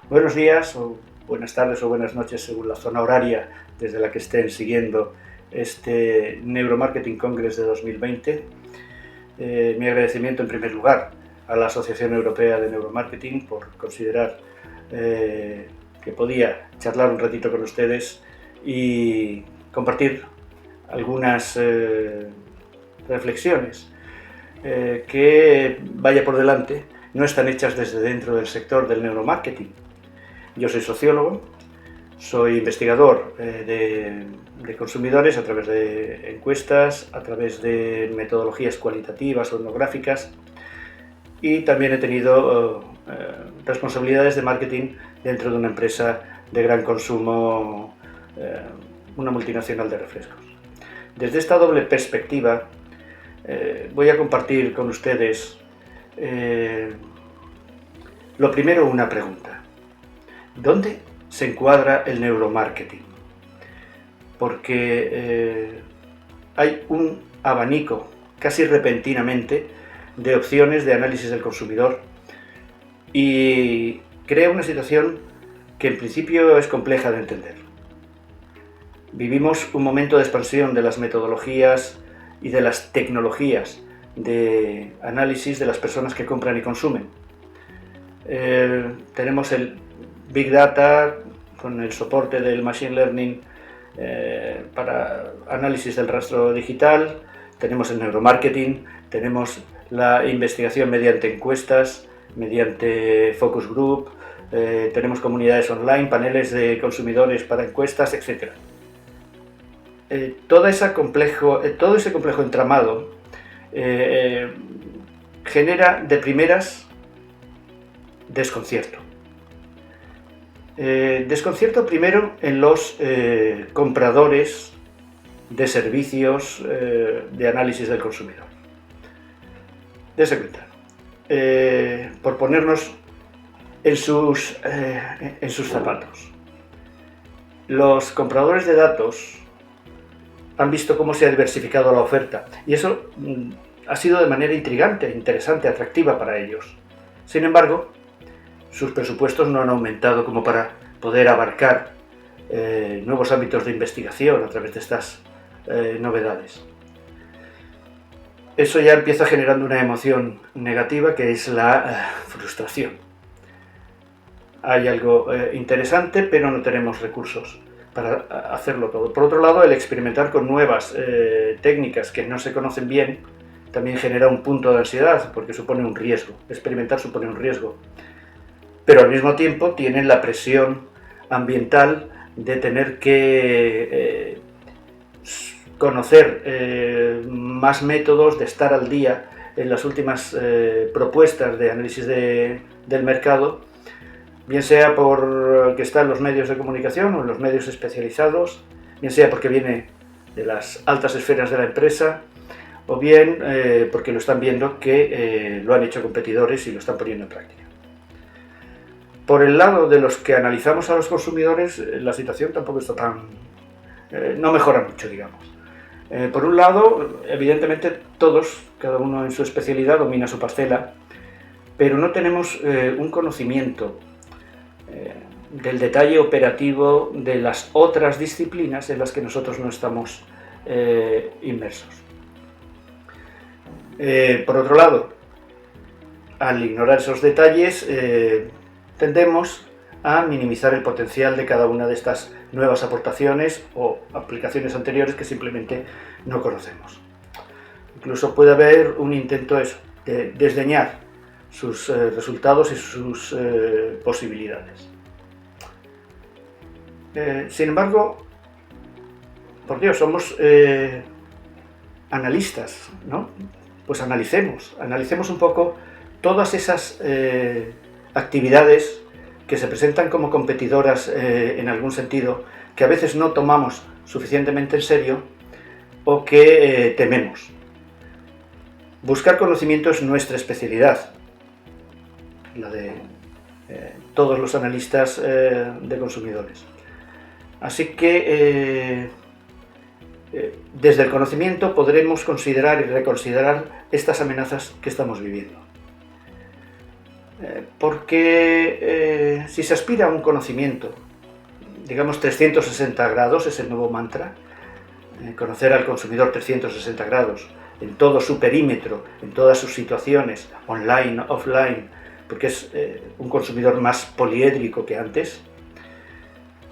Buenos días o buenas tardes o buenas noches según la zona horaria desde la que estén siguiendo este Neuromarketing Congress de 2020. Mi agradecimiento en primer lugar a la Asociación Europea de Neuromarketing por considerar que podía charlar un ratito con ustedes y compartir algunas reflexiones que, vaya por delante, no están hechas desde dentro del sector del neuromarketing. Yo soy sociólogo, soy investigador de consumidores a través de encuestas, a través de metodologías cualitativas o etnográficas, y también he tenido responsabilidades de marketing dentro de una empresa de gran consumo, una multinacional de refrescos. Desde esta doble perspectiva voy a compartir con ustedes lo primero, una pregunta. ¿Dónde se encuadra el neuromarketing? Porque hay un abanico, casi repentinamente, de opciones de análisis del consumidor y crea una situación que en principio es compleja de entender. Vivimos un momento de expansión de las metodologías y de las tecnologías de análisis de las personas que compran y consumen. Tenemos el Big Data con el soporte del Machine Learning para análisis del rastro digital, tenemos el neuromarketing, tenemos la investigación mediante encuestas, mediante focus group, tenemos comunidades online, paneles de consumidores para encuestas, etc. Todo ese complejo entramado genera de primeras desconcierto. Desconcierto primero en los compradores de servicios de análisis del consumidor. Dese cuenta, por ponernos en sus zapatos. Los compradores de datos han visto cómo se ha diversificado la oferta y eso ha sido de manera intrigante, interesante, atractiva para ellos. Sin embargo, sus presupuestos no han aumentado como para poder abarcar nuevos ámbitos de investigación a través de estas novedades. Eso ya empieza generando una emoción negativa que es la frustración. Hay algo interesante, pero no tenemos recursos para hacerlo todo. Por otro lado, el experimentar con nuevas técnicas que no se conocen bien también genera un punto de ansiedad porque supone un riesgo. Experimentar supone un riesgo. Pero al mismo tiempo tienen la presión ambiental de tener que conocer más métodos, de estar al día en las últimas propuestas de análisis del mercado, bien sea porque está en los medios de comunicación o en los medios especializados, bien sea porque viene de las altas esferas de la empresa, o bien porque lo están viendo que lo han hecho competidores y lo están poniendo en práctica. Por el lado de los que analizamos a los consumidores, la situación tampoco está tan... no mejora mucho, digamos. Por un lado, evidentemente todos, cada uno en su especialidad, domina su parcela, pero no tenemos un conocimiento del detalle operativo de las otras disciplinas en las que nosotros no estamos inmersos. Por otro lado, al ignorar esos detalles, tendemos a minimizar el potencial de cada una de estas nuevas aportaciones o aplicaciones anteriores que simplemente no conocemos. Incluso puede haber un intento de desdeñar sus resultados y sus posibilidades. Sin embargo, por Dios, somos analistas, ¿no? Pues analicemos un poco todas esas actividades que se presentan como competidoras en algún sentido, que a veces no tomamos suficientemente en serio o que tememos. Buscar conocimiento es nuestra especialidad, la de todos los analistas de consumidores. Así que desde el conocimiento podremos considerar y reconsiderar estas amenazas que estamos viviendo. Porque si se aspira a un conocimiento, digamos 360 grados, es el nuevo mantra, conocer al consumidor 360 grados, en todo su perímetro, en todas sus situaciones, online, offline, porque es un consumidor más poliédrico que antes.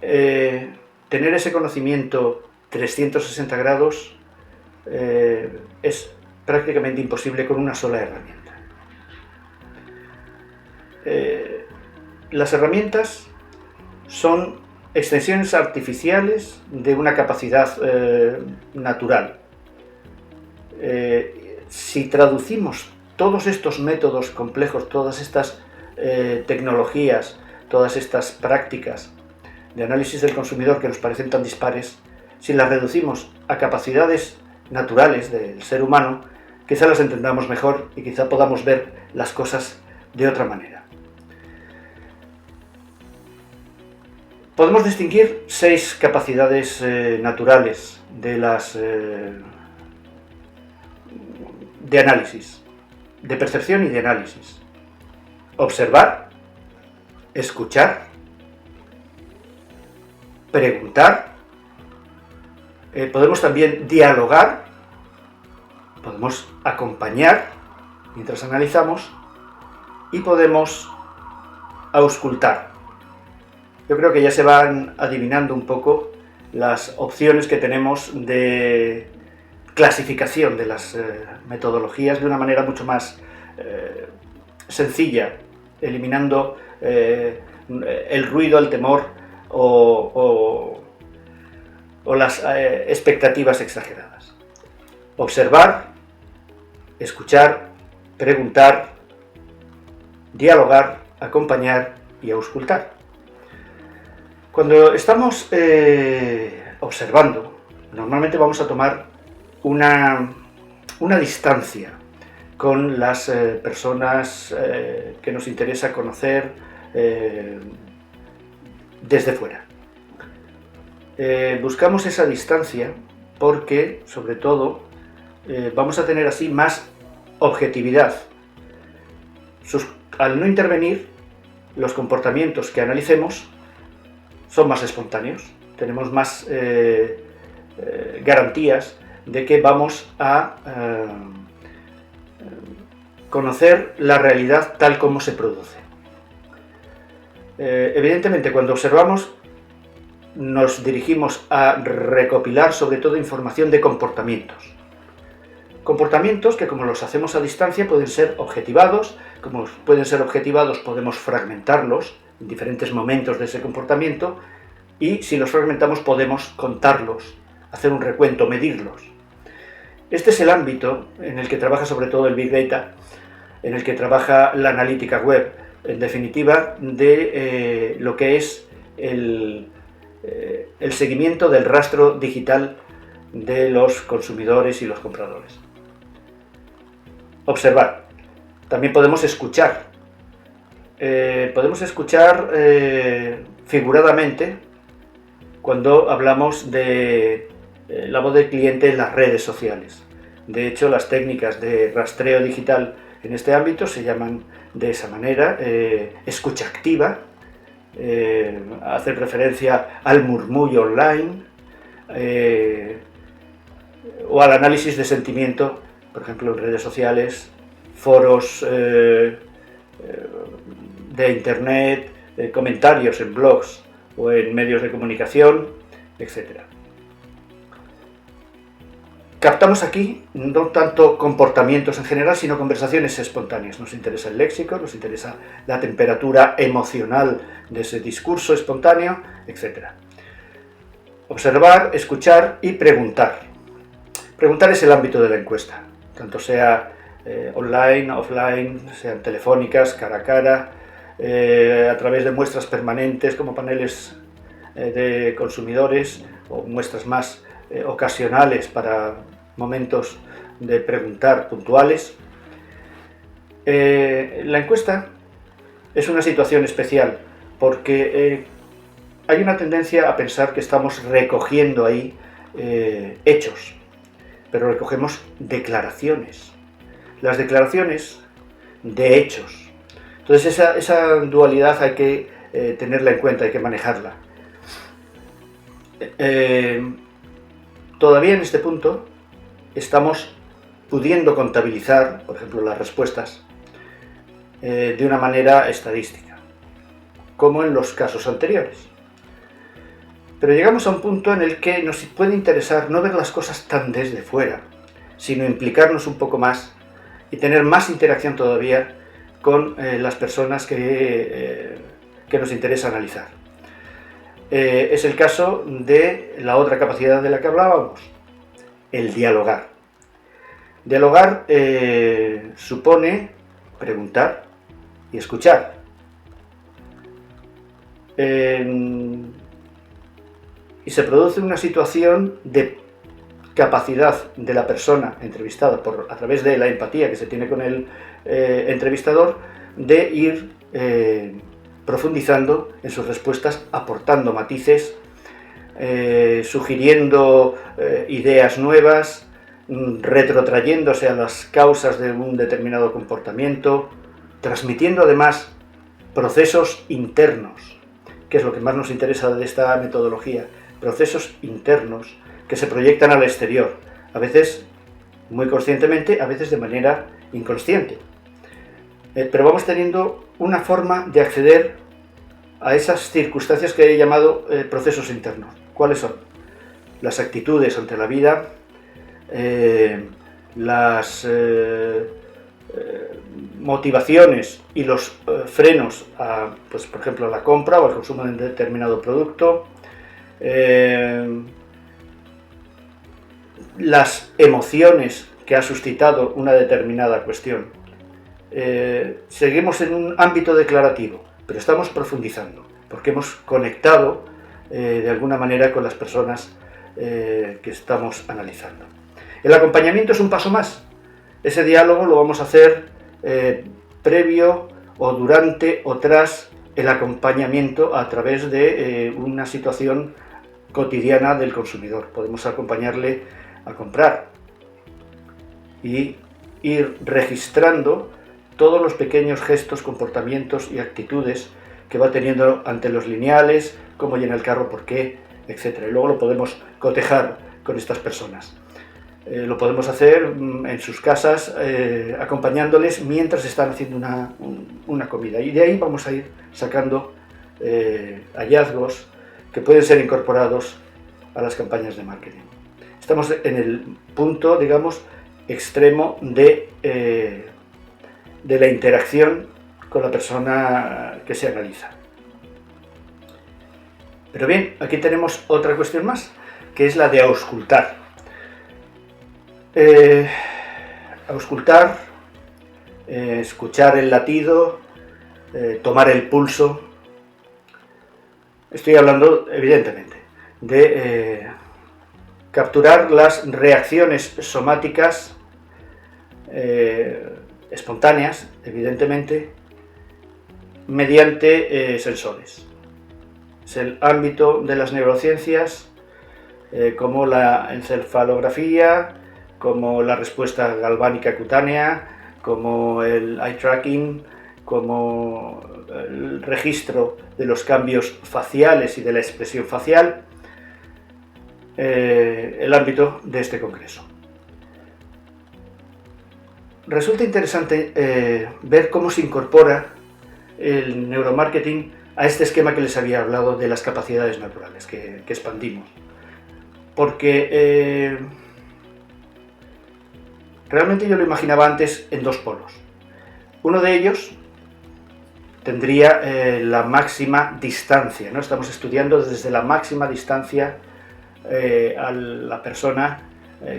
Tener ese conocimiento 360 grados es prácticamente imposible con una sola herramienta. Las herramientas son extensiones artificiales de una capacidad natural. Si traducimos todos estos métodos complejos, todas estas tecnologías, todas estas prácticas de análisis del consumidor que nos parecen tan dispares, si las reducimos a capacidades naturales del ser humano, quizá las entendamos mejor y quizá podamos ver las cosas de otra manera. Podemos distinguir 6 capacidades naturales de análisis, de percepción y de análisis. Observar, escuchar, preguntar, podemos también dialogar, podemos acompañar mientras analizamos y podemos auscultar. Yo creo que ya se van adivinando un poco las opciones que tenemos de clasificación de las metodologías de una manera mucho más sencilla, eliminando el ruido, el temor o las expectativas exageradas. Observar, escuchar, preguntar, dialogar, acompañar y auscultar. Cuando estamos observando, normalmente vamos a tomar una distancia con las personas que nos interesa conocer desde fuera. Buscamos esa distancia porque, sobre todo, vamos a tener así más objetividad. Al no intervenir, los comportamientos que analicemos son más espontáneos, tenemos más garantías de que vamos a conocer la realidad tal como se produce. Evidentemente, cuando observamos, nos dirigimos a recopilar sobre todo información de comportamientos. Comportamientos que, como los hacemos a distancia, pueden ser objetivados. Como pueden ser objetivados, podemos fragmentarlos en diferentes momentos de ese comportamiento, y si los fragmentamos podemos contarlos, hacer un recuento, medirlos. Este es el ámbito en el que trabaja sobre todo el Big Data, en el que trabaja la analítica web, en definitiva de lo que es el seguimiento del rastro digital de los consumidores y los compradores. Observar. También podemos escuchar. Figuradamente cuando hablamos de la voz del cliente en las redes sociales. De hecho, las técnicas de rastreo digital en este ámbito se llaman de esa manera: escucha activa, hacer referencia al murmullo online o al análisis de sentimiento, por ejemplo en redes sociales, foros de internet, comentarios en blogs o en medios de comunicación, etc. Captamos aquí no tanto comportamientos en general, sino conversaciones espontáneas. Nos interesa el léxico, nos interesa la temperatura emocional de ese discurso espontáneo, etc. Observar, escuchar y preguntar. Preguntar es el ámbito de la encuesta, tanto sea online, offline, sean telefónicas, cara a cara, a través de muestras permanentes como paneles de consumidores o muestras más ocasionales para momentos de preguntar puntuales. La encuesta es una situación especial porque hay una tendencia a pensar que estamos recogiendo ahí hechos, pero recogemos declaraciones. Las declaraciones de hechos, Entonces esa dualidad hay que tenerla en cuenta, hay que manejarla. Todavía en este punto estamos pudiendo contabilizar, por ejemplo, las respuestas de una manera estadística, como en los casos anteriores. Pero llegamos a un punto en el que nos puede interesar no ver las cosas tan desde fuera, sino implicarnos un poco más y tener más interacción todavía con las personas que nos interesa analizar. Es el caso de la otra capacidad de la que hablábamos, el dialogar. Dialogar supone preguntar y escuchar. Y se produce una situación de capacidad de la persona entrevistada a través de la empatía que se tiene con el entrevistador, de ir profundizando en sus respuestas, aportando matices, sugiriendo ideas nuevas, retrotrayéndose a las causas de un determinado comportamiento, transmitiendo además procesos internos, que es lo que más nos interesa de esta metodología, procesos internos que se proyectan al exterior, a veces muy conscientemente, a veces de manera inconsciente. Pero vamos teniendo una forma de acceder a esas circunstancias que he llamado procesos internos. ¿Cuáles son? Las actitudes ante la vida, las motivaciones y los frenos a, pues, por ejemplo, a la compra o al consumo de un determinado producto, las emociones que ha suscitado una determinada cuestión. Seguimos en un ámbito declarativo, pero estamos profundizando, porque hemos conectado de alguna manera con las personas que estamos analizando. El acompañamiento es un paso más. Ese diálogo lo vamos a hacer previo o durante o tras el acompañamiento a través de una situación cotidiana del consumidor. Podemos acompañarle a comprar y ir registrando todos los pequeños gestos, comportamientos y actitudes que va teniendo ante los lineales, cómo llena el carro, por qué, etc. Y luego lo podemos cotejar con estas personas. Lo podemos hacer en sus casas, acompañándoles mientras están haciendo una comida. Y de ahí vamos a ir sacando hallazgos que pueden ser incorporados a las campañas de marketing. Estamos en el punto, digamos, extremo de la interacción con la persona que se analiza. Pero bien, aquí tenemos otra cuestión más, que es la de auscultar. Auscultar, escuchar el latido, tomar el pulso. Estoy hablando, evidentemente, de capturar las reacciones somáticas espontáneas, evidentemente, mediante sensores. Es el ámbito de las neurociencias, como la encefalografía, como la respuesta galvánica cutánea, como el eye tracking, como el registro de los cambios faciales y de la expresión facial, el ámbito de este congreso. Resulta interesante ver cómo se incorpora el neuromarketing a este esquema que les había hablado de las capacidades naturales que expandimos. Porque realmente yo lo imaginaba antes en dos polos. Uno de ellos tendría la máxima distancia, ¿no? Estamos estudiando desde la máxima distancia a la persona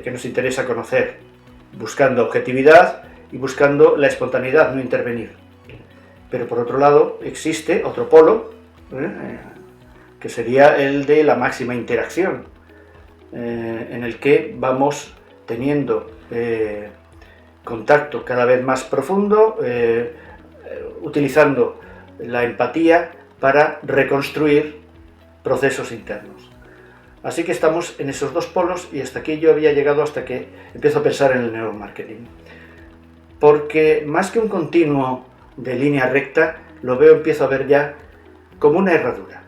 que nos interesa conocer, buscando objetividad y buscando la espontaneidad, no intervenir. Pero por otro lado existe otro polo, que sería el de la máxima interacción, en el que vamos teniendo contacto cada vez más profundo, utilizando la empatía para reconstruir procesos internos. Así que estamos en esos dos polos y hasta aquí yo había llegado hasta que empiezo a pensar en el neuromarketing. Porque más que un continuo de línea recta, empiezo a ver ya como una herradura.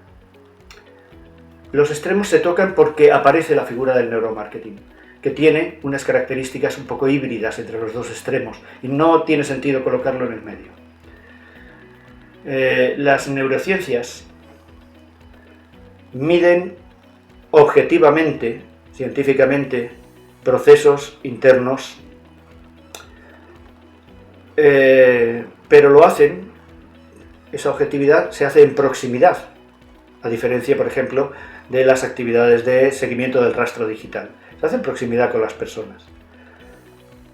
Los extremos se tocan porque aparece la figura del neuromarketing, que tiene unas características un poco híbridas entre los dos extremos y no tiene sentido colocarlo en el medio. Las neurociencias miden objetivamente, científicamente, procesos internos, pero lo hacen, esa objetividad se hace en proximidad, a diferencia, por ejemplo, de las actividades de seguimiento del rastro digital. Se hace en proximidad con las personas.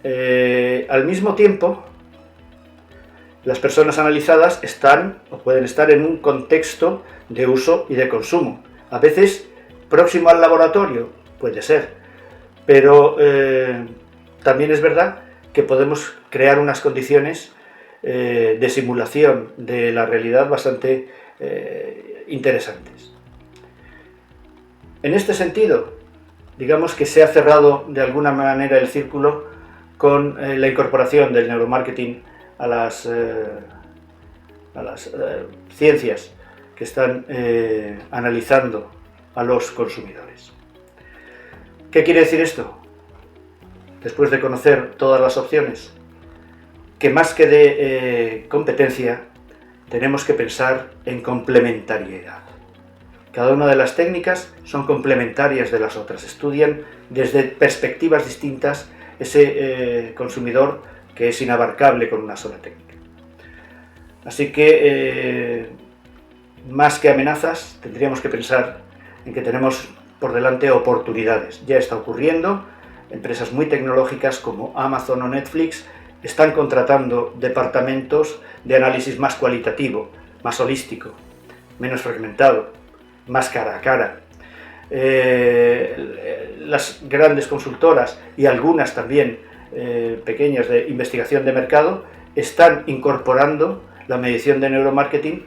Al mismo tiempo, las personas analizadas están o pueden estar en un contexto de uso y de consumo. A veces próximo al laboratorio, puede ser, pero también es verdad que podemos crear unas condiciones de simulación de la realidad bastante interesantes. En este sentido, digamos que se ha cerrado de alguna manera el círculo con la incorporación del neuromarketing a las ciencias que están analizando a los consumidores. ¿Qué quiere decir esto? Después de conocer todas las opciones, que más que de competencia, tenemos que pensar en complementariedad. Cada una de las técnicas son complementarias de las otras, estudian desde perspectivas distintas ese consumidor que es inabarcable con una sola técnica. Así que, más que amenazas, tendríamos que pensar en que tenemos por delante oportunidades. Ya está ocurriendo, empresas muy tecnológicas como Amazon o Netflix están contratando departamentos de análisis más cualitativo, más holístico, menos fragmentado, más cara a cara. Las grandes consultoras y algunas también pequeñas de investigación de mercado están incorporando la medición de neuromarketing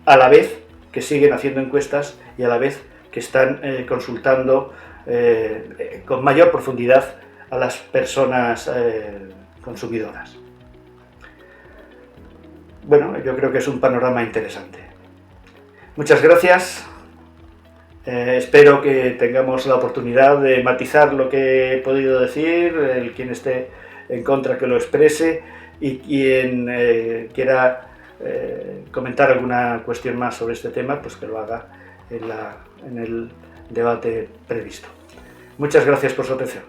a la vez que siguen haciendo encuestas y a la vez que están consultando con mayor profundidad a las personas consumidoras. Bueno, yo creo que es un panorama interesante. Muchas gracias. Espero que tengamos la oportunidad de matizar lo que he podido decir, quien esté en contra que lo exprese y quien quiera comentar alguna cuestión más sobre este tema, pues que lo haga en el debate previsto. Muchas gracias por su atención.